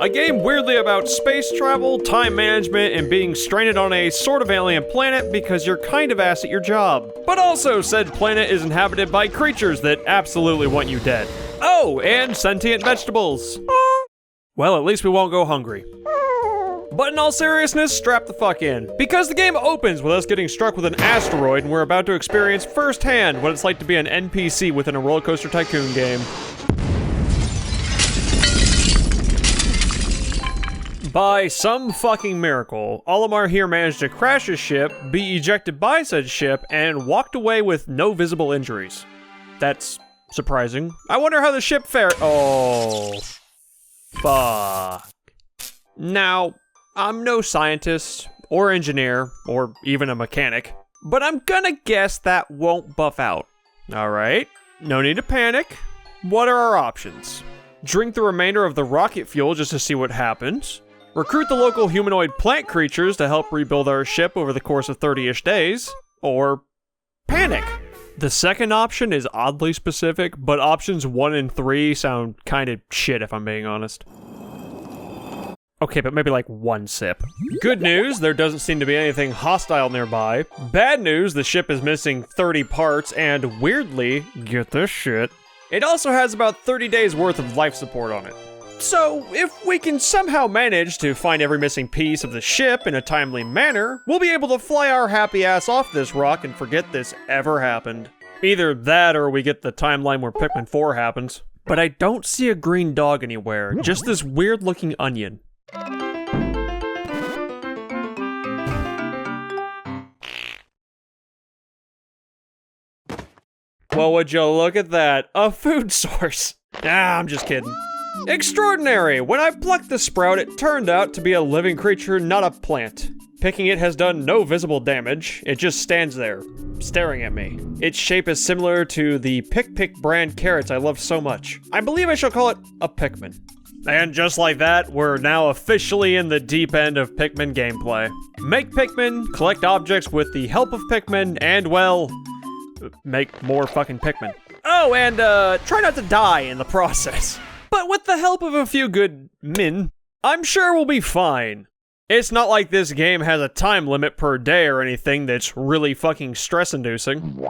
A game weirdly about space travel, time management, and being stranded on a sort of alien planet because you're kind of ass at your job. But also, said planet is inhabited by creatures that absolutely want you dead. Oh, and sentient vegetables. Well, at least we won't go hungry. But in all seriousness, strap the fuck in. Because the game opens with us getting struck with an asteroid and we're about to experience firsthand what it's like to be an NPC within a roller coaster tycoon game. By some fucking miracle, Olimar here managed to crash his ship, be ejected by said ship, and walked away with no visible injuries. That's surprising. I wonder how the ship fared. Oh, fuck. Now, I'm no scientist, or engineer, or even a mechanic, but I'm gonna guess that won't buff out. Alright, no need to panic. What are our options? Drink the remainder of the rocket fuel just to see what happens. Recruit the local humanoid plant creatures to help rebuild our ship over the course of 30-ish days. Or panic. The second option is oddly specific, but options 1 and 3 sound kind of shit if I'm being honest. Okay, but maybe like one sip. Good news, there doesn't seem to be anything hostile nearby. Bad news, the ship is missing 30 parts, and weirdly, get this shit, it also has about 30 days worth of life support on it. So, if we can somehow manage to find every missing piece of the ship in a timely manner, we'll be able to fly our happy ass off this rock and forget this ever happened. Either that or we get the timeline where Pikmin 4 happens. But I don't see a green dog anywhere, just this weird looking onion. Well, would you look at that? A food source. Ah, I'm just kidding. Extraordinary! When I plucked the sprout, it turned out to be a living creature, not a plant. Picking it has done no visible damage. It just stands there, staring at me. Its shape is similar to the Pick brand carrots I love so much. I believe I shall call it a Pikmin. And just like that, we're now officially in the deep end of Pikmin gameplay. Make Pikmin, collect objects with the help of Pikmin, and well, make more fucking Pikmin. Oh, and try not to die in the process. But with the help of a few good min, I'm sure we'll be fine. It's not like this game has a time limit per day or anything that's really fucking stress-inducing.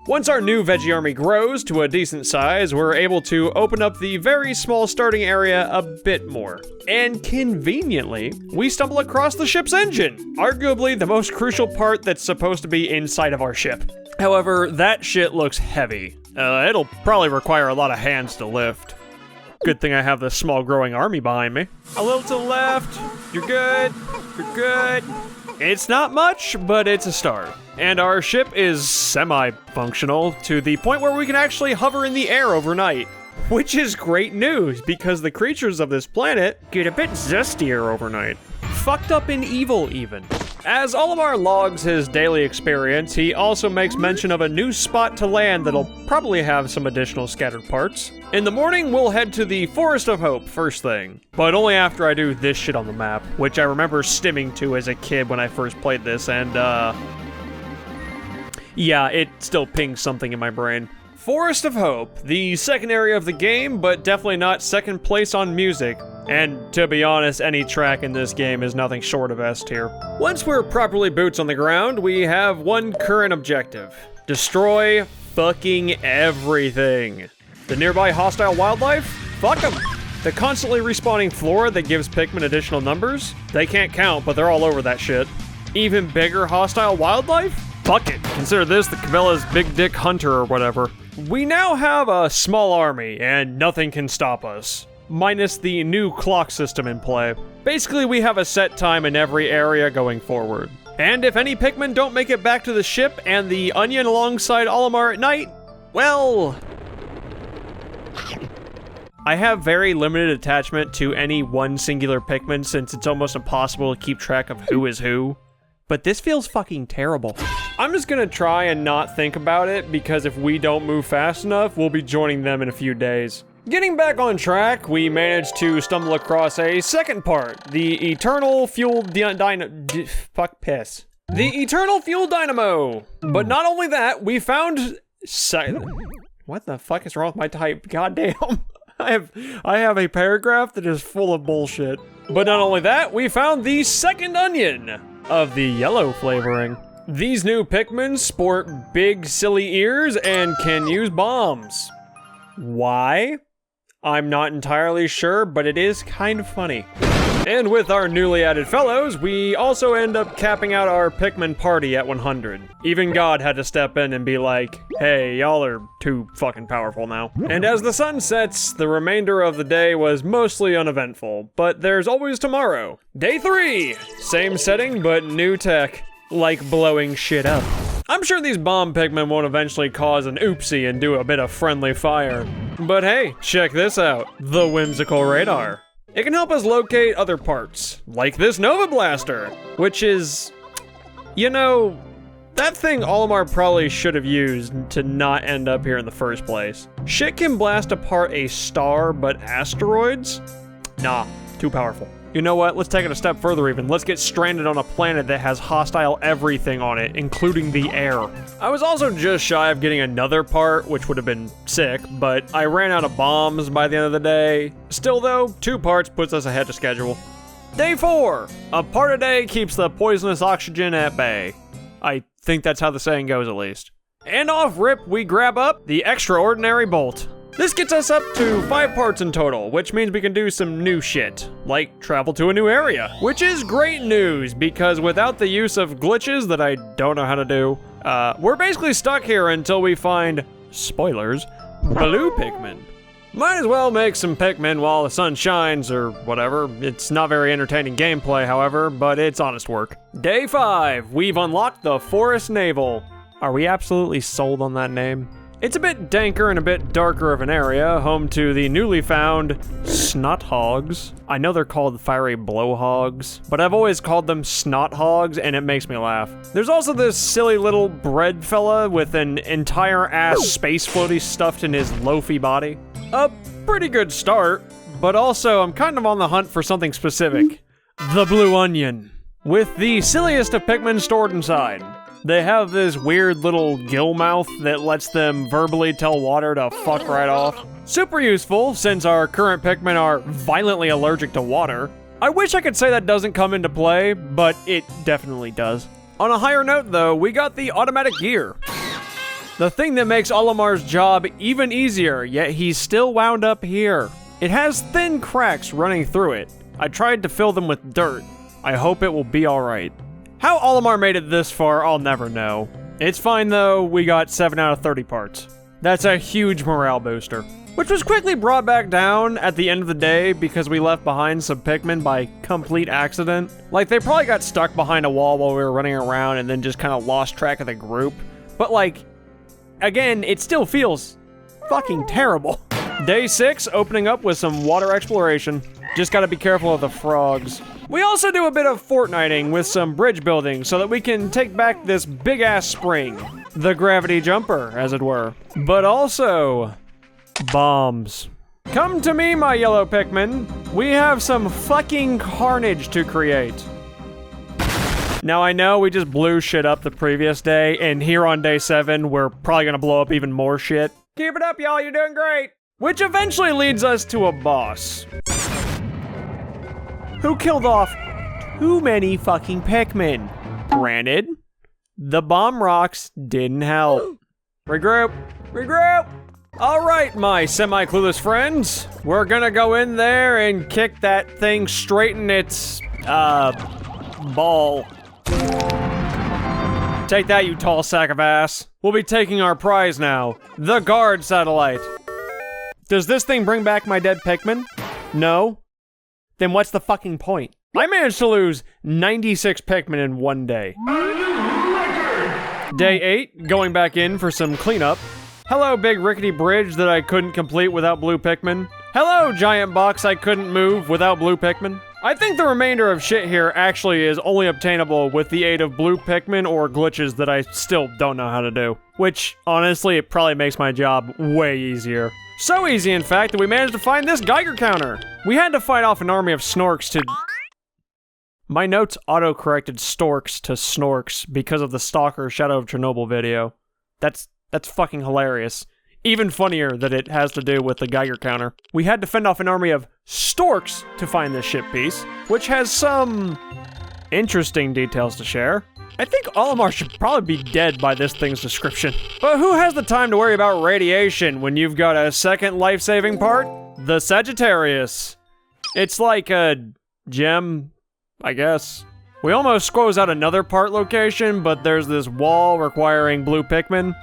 Once our new veggie army grows to a decent size, we're able to open up the very small starting area a bit more. And conveniently, we stumble across the ship's engine, arguably the most crucial part that's supposed to be inside of our ship. However, that shit looks heavy. It'll probably require a lot of hands to lift. Good thing I have this small growing army behind me. A little to the left. You're good. You're good. It's not much, but it's a start. And our ship is semi-functional to the point where we can actually hover in the air overnight. Which is great news, because the creatures of this planet get a bit zestier overnight. Fucked up and evil, even. As Olimar logs his daily experience, he also makes mention of a new spot to land that'll probably have some additional scattered parts. In the morning, we'll head to the Forest of Hope first thing, but only after I do this shit on the map, which I remember stimming to as a kid when I first played this, and yeah, it still pings something in my brain. Forest of Hope, the second area of the game, but definitely not second place on music. And to be honest, any track in this game is nothing short of S tier. Once we're properly boots on the ground, we have one current objective. Destroy fucking everything. The nearby hostile wildlife? Fuck them. The constantly respawning flora that gives Pikmin additional numbers? They can't count, but they're all over that shit. Even bigger hostile wildlife? Fuck it. Consider this the Cabela's Big Dick Hunter or whatever. We now have a small army, and nothing can stop us. Minus the new clock system in play. Basically, we have a set time in every area going forward. And if any Pikmin don't make it back to the ship and the onion alongside Olimar at night, well... I have very limited attachment to any one singular Pikmin since it's almost impossible to keep track of who is who. But this feels fucking terrible. I'm just gonna try and not think about it, because if we don't move fast enough, we'll be joining them in a few days. Getting back on track, we managed to stumble across a second part, the Eternal Fuel fuck piss. The Eternal Fuel Dynamo! But not only that, we found... What the fuck is wrong with my type? Goddamn. I have a paragraph that is full of bullshit. But not only that, we found the second onion of the yellow flavoring. These new Pikmin sport big silly ears and can use bombs. Why? I'm not entirely sure, but it is kind of funny. And with our newly added fellows, we also end up capping out our Pikmin party at 100. Even God had to step in and be like, hey, y'all are too fucking powerful now. And as the sun sets, the remainder of the day was mostly uneventful, but there's always tomorrow. Day 3! Same setting, but new tech. Like blowing shit up. I'm sure these bomb Pikmin won't eventually cause an oopsie and do a bit of friendly fire. But hey, check this out. The whimsical radar. It can help us locate other parts, like this Nova Blaster, which is, you know, that thing Olimar probably should have used to not end up here in the first place. Shit can blast apart a star, but asteroids? Nah, too powerful. You know what, let's take it a step further even. Let's get stranded on a planet that has hostile everything on it, including the air. I was also just shy of getting another part, which would have been sick, but I ran out of bombs by the end of the day. Still though, 2 parts puts us ahead of schedule. Day 4! A part a day keeps the poisonous oxygen at bay. I think that's how the saying goes at least. And off rip, we grab up the extraordinary bolt. This gets us up to 5 parts in total, which means we can do some new shit, like travel to a new area, which is great news because without the use of glitches that I don't know how to do, we're basically stuck here until we find, spoilers, blue Pikmin. Might as well make some Pikmin while the sun shines or whatever. It's not very entertaining gameplay, however, but it's honest work. Day 5, we've unlocked the Forest Navel. Are we absolutely sold on that name? It's a bit danker and a bit darker of an area, home to the newly found snot hogs. I know they're called fiery blowhogs, but I've always called them snot hogs, and it makes me laugh. There's also this silly little bread fella with an entire ass space floaty stuffed in his loafy body. A pretty good start, but also I'm kind of on the hunt for something specific. The blue onion. With the silliest of Pikmin stored inside. They have this weird little gill mouth that lets them verbally tell water to fuck right off. Super useful, since our current Pikmin are violently allergic to water. I wish I could say that doesn't come into play, but it definitely does. On a higher note though, we got the automatic gear. The thing that makes Olimar's job even easier, yet he's still wound up here. It has thin cracks running through it. I tried to fill them with dirt. I hope it will be alright. How Olimar made it this far, I'll never know. It's fine though, we got 7 out of 30 parts. That's a huge morale booster. Which was quickly brought back down at the end of the day because we left behind some Pikmin by complete accident. Like, they probably got stuck behind a wall while we were running around and then just kind of lost track of the group. But like, again, it still feels fucking terrible. Day 6, opening up with some water exploration. Just gotta be careful of the frogs. We also do a bit of Fortniting with some bridge building so that we can take back this big-ass spring. The gravity jumper, as it were. But also, bombs. Come to me, my yellow Pikmin. We have some fucking carnage to create. Now I know we just blew shit up the previous day, and here on day 7, we're probably gonna blow up even more shit. Keep it up, y'all, you're doing great. Which eventually leads us to a boss. Who killed off too many fucking Pikmin. Granted, the bomb rocks didn't help. Regroup, regroup! Alright, my semi-clueless friends. We're gonna go in there and kick that thing straight in its, ball. Take that, you tall sack of ass. We'll be taking our prize now. The guard satellite. Does this thing bring back my dead Pikmin? No? Then what's the fucking point? I managed to lose 96 Pikmin in one day. Day 8, going back in for some cleanup. Hello, big rickety bridge that I couldn't complete without blue Pikmin. Hello, giant box I couldn't move without blue Pikmin. I think the remainder of shit here actually is only obtainable with the aid of blue Pikmin or glitches that I still don't know how to do. Which, honestly, it probably makes my job way easier. So easy, in fact, that we managed to find this Geiger counter. We had to fight off an army of Snorks to... My notes auto-corrected Storks to Snorks because of the Stalker Shadow of Chernobyl video. That's fucking hilarious. Even funnier that it has to do with the Geiger counter. We had to fend off an army of storks to find this ship piece, which has some interesting details to share. I think Olimar should probably be dead by this thing's description. But who has the time to worry about radiation when you've got a second life-saving part? The Sagittarius. It's like a gem, I guess. We almost squoze out another part location, but there's this wall requiring blue Pikmin.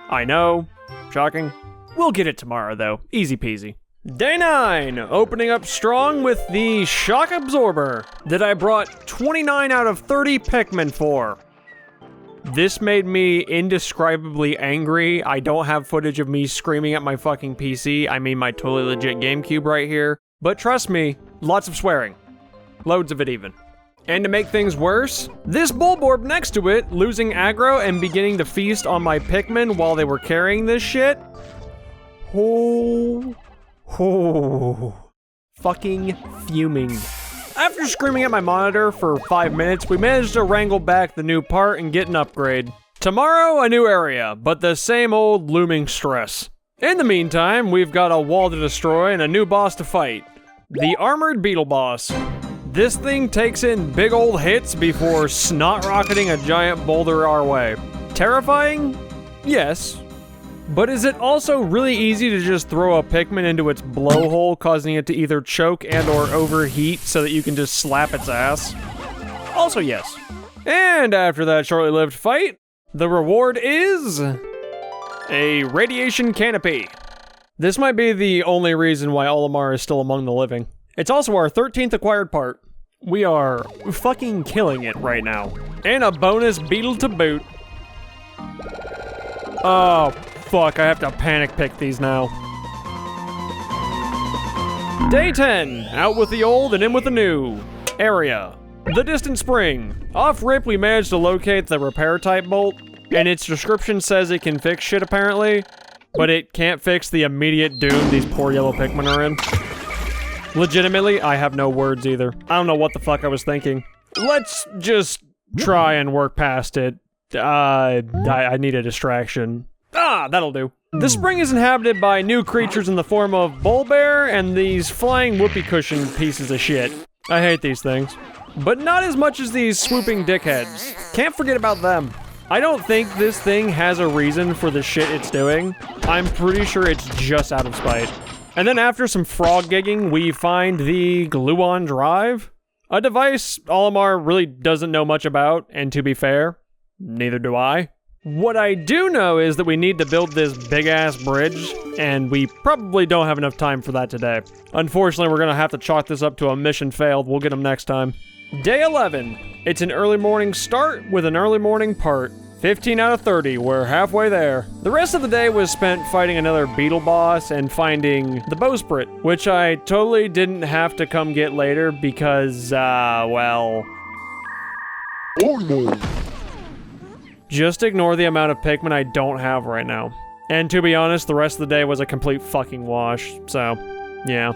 I know, shocking. We'll get it tomorrow though, easy peasy. Day 9, opening up strong with the Shock Absorber that I brought 29 out of 30 Pikmin for. This made me indescribably angry. I don't have footage of me screaming at my fucking PC. I mean my totally legit GameCube right here. But trust me, lots of swearing. Loads of it even. And to make things worse, this Bulborb next to it, losing aggro and beginning to feast on my Pikmin while they were carrying this shit. Fucking fuming. After screaming at my monitor for 5 minutes, we managed to wrangle back the new part and get an upgrade. Tomorrow, a new area, but the same old looming stress. In the meantime, we've got a wall to destroy and a new boss to fight. The Armored Beetle Boss. This thing takes in big old hits before snot-rocketing a giant boulder our way. Terrifying? Yes. But is it also really easy to just throw a Pikmin into its blowhole, causing it to either choke and or overheat so that you can just slap its ass? Also yes. And after that shortly lived fight, the reward is a radiation canopy. This might be the only reason why Olimar is still among the living. It's also our 13th acquired part. We are fucking killing it right now. And a bonus beetle to boot. Oh, fuck, I have to panic pick these now. Day 10, out with the old and in with the new. Area, the distant spring. Off rip, we managed to locate the repair type bolt, and its description says it can fix shit apparently, but it can't fix the immediate doom these poor yellow Pikmin are in. Legitimately, I have no words either. I don't know what the fuck I was thinking. Let's just try and work past it. I need a distraction. Ah, that'll do. The spring is inhabited by new creatures in the form of Bulbear and these flying whoopee cushion pieces of shit. I hate these things. But not as much as these swooping dickheads. Can't forget about them. I don't think this thing has a reason for the shit it's doing. I'm pretty sure it's just out of spite. And then after some frog gigging, we find the Gluon Drive. A device Olimar really doesn't know much about, and to be fair, neither do I. What I do know is that we need to build this big-ass bridge, and we probably don't have enough time for that today. Unfortunately, we're gonna have to chalk this up to a mission failed. We'll get them next time. Day 11. It's an early morning start with an early morning part. 15 out of 30, we're halfway there. The rest of the day was spent fighting another beetle boss and finding the bowsprit, which I totally didn't have to come get later because, well... Oh no. Just ignore the amount of Pikmin I don't have right now. And to be honest, the rest of the day was a complete fucking wash, so, yeah.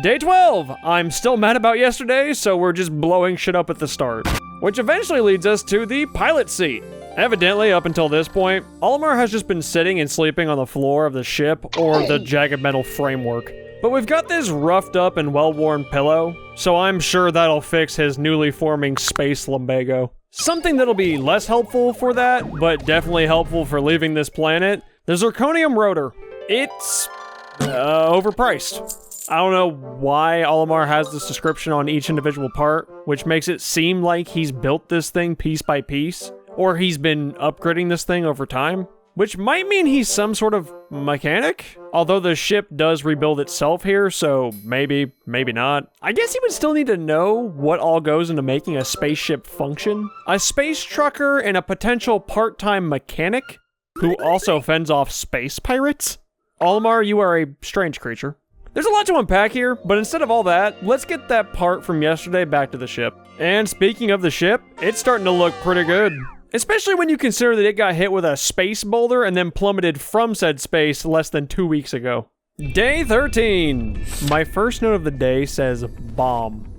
Day 12! I'm still mad about yesterday, so we're just blowing shit up at the start. Which eventually leads us to the pilot seat. Evidently, up until this point, Olimar has just been sitting and sleeping on the floor of the ship or the jagged metal framework. But we've got this roughed up and well-worn pillow, so I'm sure that'll fix his newly forming space lumbago. Something that'll be less helpful for that, but definitely helpful for leaving this planet, the zirconium rotor. It's overpriced. I don't know why Olimar has this description on each individual part, which makes it seem like he's built this thing piece by piece. Or he's been upgrading this thing over time, which might mean he's some sort of mechanic? Although the ship does rebuild itself here, so maybe, maybe not. I guess he would still need to know what all goes into making a spaceship function. A space trucker and a potential part-time mechanic who also fends off space pirates? Olimar, you are a strange creature. There's a lot to unpack here, but instead of all that, let's get that part from yesterday back to the ship. And speaking of the ship, it's starting to look pretty good. Especially when you consider that it got hit with a space boulder and then plummeted from said space less than 2 weeks ago. Day 13. My first note of the day says bomb.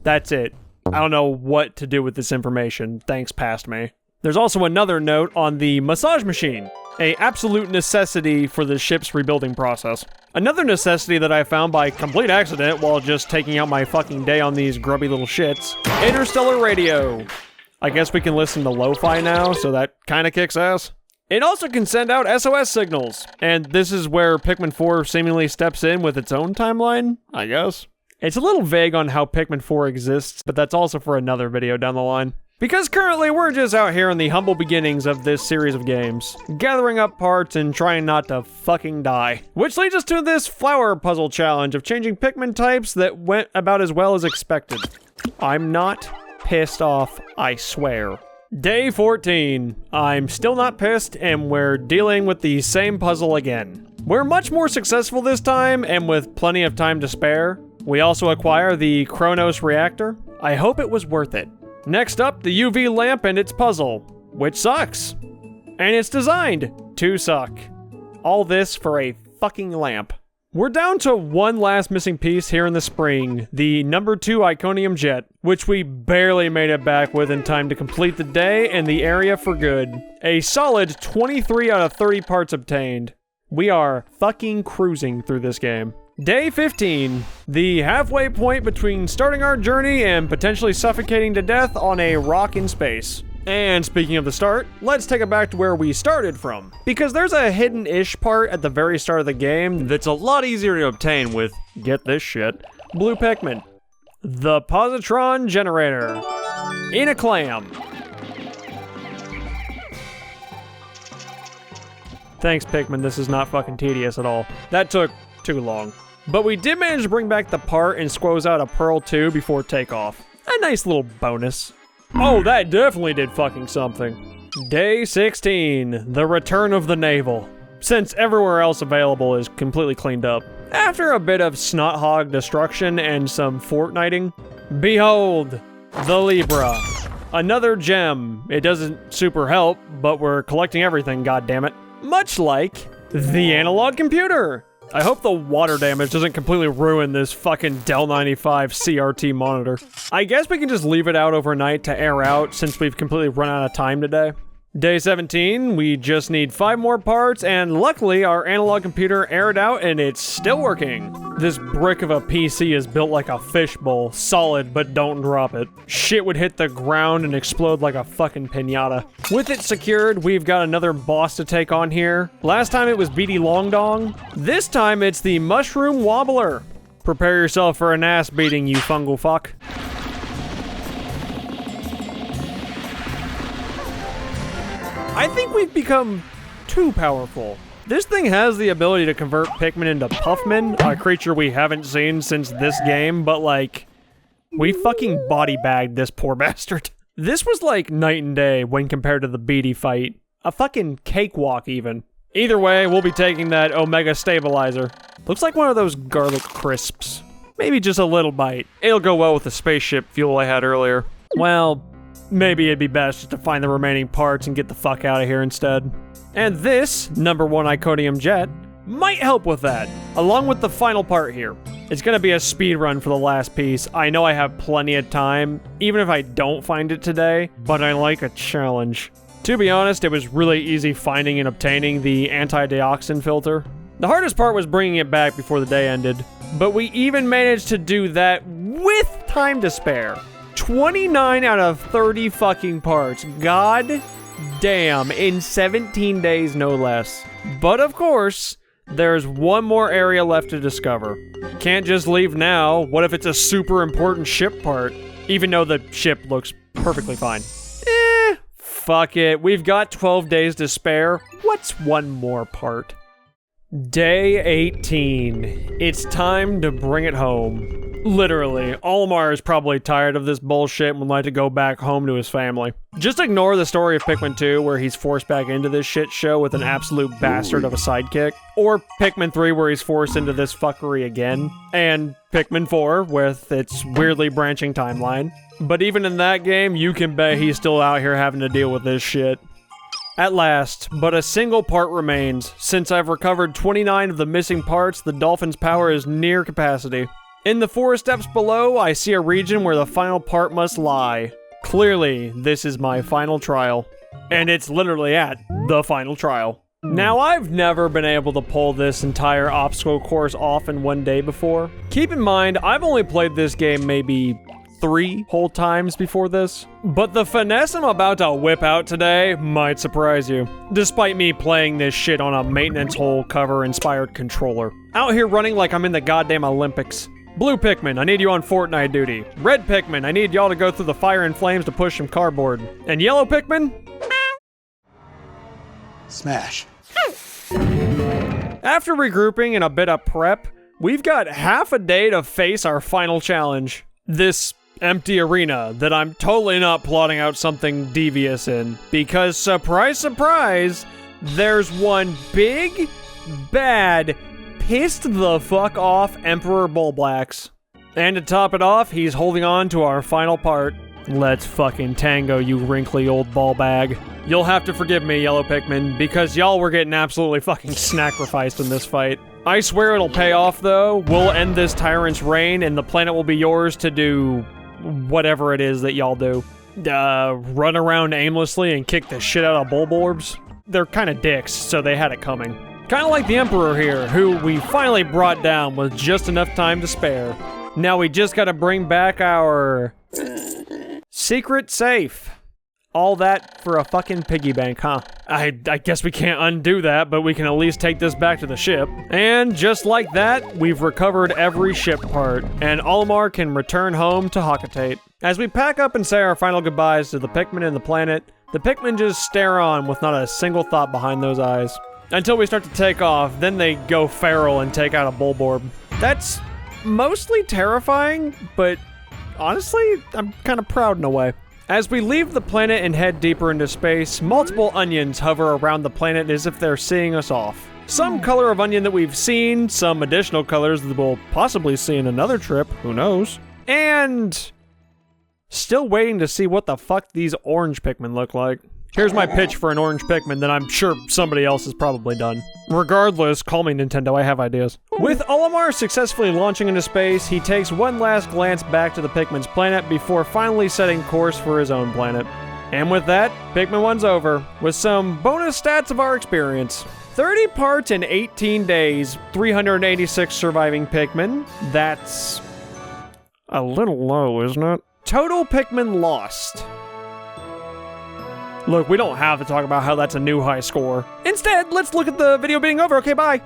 That's it. I don't know what to do with this information. Thanks, past me. There's also another note on the massage machine. a absolute necessity for the ship's rebuilding process. Another necessity that I found by complete accident while just taking out my fucking day on these grubby little shits. Interstellar radio. I guess we can listen to lo-fi now, so that kinda kicks ass. It also can send out SOS signals, and this is where Pikmin 4 seemingly steps in with its own timeline, I guess. It's a little vague on how Pikmin 4 exists, but that's also for another video down the line. Because currently we're just out here in the humble beginnings of this series of games, gathering up parts and trying not to fucking die. Which leads us to this flower puzzle challenge of changing Pikmin types that went about as well as expected. I'm not pissed off, I swear. Day 14. I'm still not pissed, and we're dealing with the same puzzle again. We're much more successful this time, and with plenty of time to spare. We also acquire the Kronos reactor. I hope it was worth it. Next up, the UV lamp and its puzzle, which sucks. And it's designed to suck. All this for a fucking lamp. We're down to one last missing piece here in the spring, the number 2 Iconium jet, which we barely made it back with in time to complete the day and the area for good. A solid 23 out of 30 parts obtained. We are fucking cruising through this game. Day 15, the halfway point between starting our journey and potentially suffocating to death on a rock in space. And speaking of the start, let's take it back to where we started from. Because there's a hidden-ish part at the very start of the game that's a lot easier to obtain with, get this shit, blue Pikmin. The positron generator. In a clam. Thanks, Pikmin, this is not fucking tedious at all. That took too long. But we did manage to bring back the part and squoze out a Pearl 2 before takeoff. A nice little bonus. Oh, that definitely did fucking something. Day 16, the return of the navel. Since everywhere else available is completely cleaned up. After a bit of snothog destruction and some fortnighting, behold, the Libra. Another gem. It doesn't super help, but we're collecting everything, goddammit. Much like the analog computer. I hope the water damage doesn't completely ruin this fucking Dell 95 CRT monitor. I guess we can just leave it out overnight to air out since we've completely run out of time today. Day 17, we just need 5 more parts, and luckily our analog computer aired out and it's still working. This brick of a PC is built like a fishbowl, solid but don't drop it. Shit would hit the ground and explode like a fucking piñata. With it secured, we've got another boss to take on here. Last time it was Beady Long Dong. This time it's the Mushroom Wobbler. Prepare yourself for an ass beating, you fungal fuck. I think we've become too powerful. This thing has the ability to convert Pikmin into Puffmin, a creature we haven't seen since this game, but like, we fucking body bagged this poor bastard. This was like night and day when compared to the Beady fight. A fucking cakewalk even. Either way, we'll be taking that Omega Stabilizer. Looks like one of those garlic crisps. Maybe just a little bite. It'll go well with the spaceship fuel I had earlier. Well, maybe it'd be best just to find the remaining parts and get the fuck out of here instead. And this, number 1 Iconium jet, might help with that, along with the final part here. It's gonna be a speed run for the last piece. I know I have plenty of time, even if I don't find it today, but I like a challenge. To be honest, it was really easy finding and obtaining the anti-dioxin filter. The hardest part was bringing it back before the day ended, but we even managed to do that with time to spare. 29 out of 30 fucking parts. God damn, in 17 days no less. But of course, there's one more area left to discover. Can't just leave now. What if it's a super important ship part? Even though the ship looks perfectly fine. Fuck it. We've got 12 days to spare. What's one more part? Day 18. It's time to bring it home. Literally, Olimar is probably tired of this bullshit and would like to go back home to his family. Just ignore the story of Pikmin 2 where he's forced back into this shit show with an absolute bastard of a sidekick. Or Pikmin 3 where he's forced into this fuckery again. And Pikmin 4 with its weirdly branching timeline. But even in that game, you can bet he's still out here having to deal with this shit. At last, but a single part remains. Since I've recovered 29 of the missing parts, the dolphin's power is near capacity. In the forest steps below, I see a region where the final part must lie. Clearly, this is my final trial. And it's literally at the final trial. Now, I've never been able to pull this entire obstacle course off in one day before. Keep in mind, I've only played this game maybe 3 whole times before this, but the finesse I'm about to whip out today might surprise you, despite me playing this shit on a maintenance hole cover inspired controller. Out here running like I'm in the goddamn Olympics. Blue Pikmin, I need you on Fortnite duty. Red Pikmin, I need y'all to go through the fire and flames to push some cardboard. And yellow Pikmin? Smash. After regrouping and a bit of prep, we've got half a day to face our final challenge. This empty arena that I'm totally not plotting out something devious in. Because, surprise, surprise, there's one big, bad, pissed the fuck off Emperor Bullblax. And to top it off, he's holding on to our final part. Let's fucking tango, you wrinkly old ball bag. You'll have to forgive me, Yellow Pikmin, because y'all were getting absolutely fucking sacrificed in this fight. I swear it'll pay off, though. We'll end this tyrant's reign, and the planet will be yours to do whatever it is that y'all do. Run around aimlessly and kick the shit out of Bulborbs? They're kind of dicks, so they had it coming. Kind of like the Emperor here, who we finally brought down with just enough time to spare. Now we just gotta bring back our secret safe. All that for a fucking piggy bank, huh? I guess we can't undo that, but we can at least take this back to the ship. And just like that, we've recovered every ship part, and Olimar can return home to Hakatate. As we pack up and say our final goodbyes to the Pikmin and the planet, the Pikmin just stare on with not a single thought behind those eyes. Until we start to take off, then they go feral and take out a Bulborb. That's mostly terrifying, but honestly, I'm kind of proud in a way. As we leave the planet and head deeper into space, multiple onions hover around the planet as if they're seeing us off. Some color of onion that we've seen, some additional colors that we'll possibly see in another trip, who knows? And still waiting to see what the fuck these orange Pikmin look like. Here's my pitch for an orange Pikmin that I'm sure somebody else has probably done. Regardless, call me Nintendo, I have ideas. With Olimar successfully launching into space, he takes one last glance back to the Pikmin's planet before finally setting course for his own planet. And with that, Pikmin 1's over, with some bonus stats of our experience. 30 parts in 18 days, 386 surviving Pikmin. That's a little low, isn't it? Total Pikmin lost. Look, we don't have to talk about how that's a new high score. Instead, let's look at the video being over. Okay, bye.